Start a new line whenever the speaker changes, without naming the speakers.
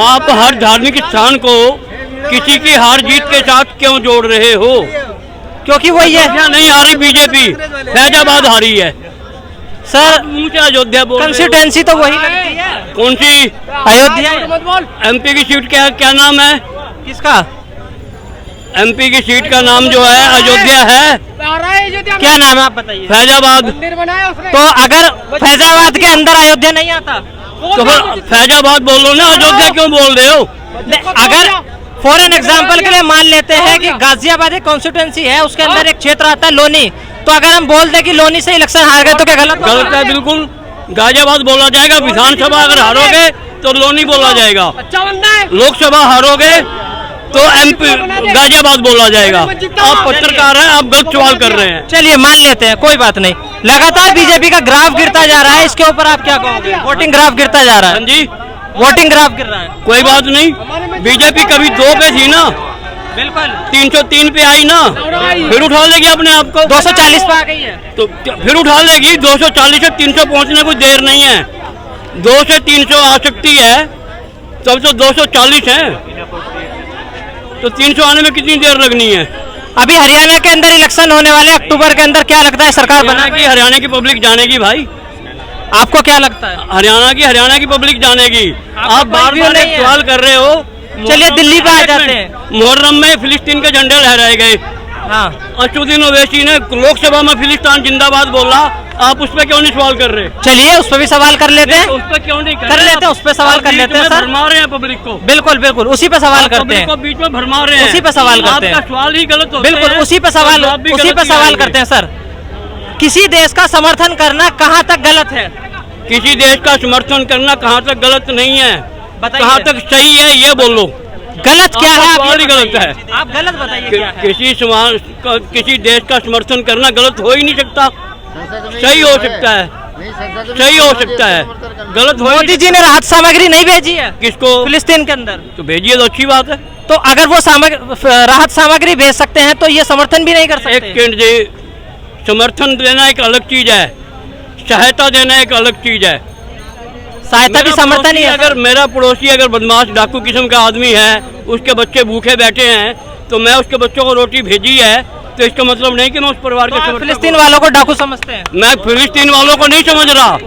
आप हर धार्मिक स्थान को किसी की हार जीत के साथ क्यों जोड़ रहे हो?
क्योंकि वही है।
अयोध्या नहीं हारी बीजेपी, फैजाबाद हारी है
सर।
मुझे अयोध्या बोल रहे हो।
कंस्टिट्यूएंसी तो वही लगती है।
कौन सी?
अयोध्या।
एमपी की सीट क्या नाम है?
किसका?
एमपी की सीट का नाम जो है अयोध्या है।
क्या नाम है आप बताइए?
फैजाबाद।
तो अगर फैजाबाद के अंदर अयोध्या नहीं आता
तो फिर फैजाबाद बोलो ना, अयोध्या क्यों बोल रहे हो?
अगर फॉर एन एग्जाम्पल के लिए मान लेते हैं कि गाजियाबाद एक कॉन्स्टिट्यूएंसी है, उसके अंदर एक क्षेत्र आता है लोनी, तो अगर हम बोल दें कि लोनी से इलेक्शन हार गए तो क्या गलत?
गलत है बिल्कुल। गाजियाबाद बोला जाएगा, विधानसभा अगर हारोगे तो लोनी बोला जाएगा, लोकसभा हारोगे तो एमपी गाजियाबाद बोला जाएगा। आप पत्रकार हैं, आप गलत सवाल कर रहे हैं।
चलिए मान लेते हैं, कोई बात नहीं। लगातार बीजेपी का ग्राफ गिरता जा रहा है, इसके ऊपर आप क्या कहोगे? वोटिंग ग्राफ गिरता जा रहा है।
हाँ जी,
वोटिंग ग्राफ गिर रहा है।
कोई बात नहीं। बीजेपी कभी 2 पे थी ना,
बिल्कुल
303 पे आई ना, फिर उठा लेगी अपने आप को।
240 पे आ गई है
तो फिर उठा लेगी। 240 से 300 पहुंचने को देर नहीं है। 2 से 300 आ सकती है, तब तो 240 है, तो 300 आने में कितनी देर लगनी है?
अभी हरियाणा के अंदर इलेक्शन होने वाले अक्टूबर के अंदर, क्या लगता है सरकार बनेगी?
हरियाणा की पब्लिक जानेगी भाई।
आपको क्या लगता है?
हरियाणा की पब्लिक जानेगी। आप बार बार एक सवाल कर रहे हो।
चलिए दिल्ली पे आ जाते हैं।
मुहर्रम में फिलिस्तीन के झंडे लहराए गए।
हाँ,
असदुद्दीन ओवैसी ने लोकसभा में फिलिस्तीन जिंदाबाद बोला, आप उस पर क्यों नहीं सवाल कर रहे?
चलिए उस पर भी सवाल कर लेते हैं।
उस पर क्यों नहीं
कर लेते हैं, उस पर सवाल कर लेते हैं सर।
भरमा रहे हैं पब्लिक को।
बिल्कुल बिल्कुल, उसी पे सवाल करते हैं।
बीच में भरमा रहे हैं,
उसी पे सवाल करते हैं।
आपका सवाल ही गलत होता है।
बिल्कुल उसी पे सवाल करते हैं सर। किसी देश का समर्थन करना कहाँ तक गलत है?
किसी देश का समर्थन करना कहाँ तक गलत नहीं है, कहाँ तक सही है ये बोलो।
गलत क्या है?
आप गलत है।
आप गलत बताइए क्या है?
किसी देश का समर्थन करना गलत हो ही नहीं सकता। सही हो सकता है, सही हो सकता है, गलत हो।
मोदी जी ने राहत सामग्री नहीं भेजी है
किसको?
फिलिस्तीन के अंदर।
तो भेजिए तो अच्छी बात है।
तो अगर वो राहत सामग्री भेज सकते हैं तो ये समर्थन भी नहीं कर सकते?
एक सेकंड जी, समर्थन देना एक अलग चीज है, सहायता देना एक अलग चीज है।
सहायता भी समर्थन ही है।
अगर मेरा पड़ोसी अगर बदमाश डाकू किस्म का आदमी है, उसके बच्चे भूखे बैठे हैं, तो मैं उसके बच्चों को रोटी भेजी है, तो इसका मतलब नहीं कि मैं उस परिवार के
फिलिस्तीन वालों को डाकू समझते हैं?
मैं फिलिस्तीन वालों को नहीं समझ रहा।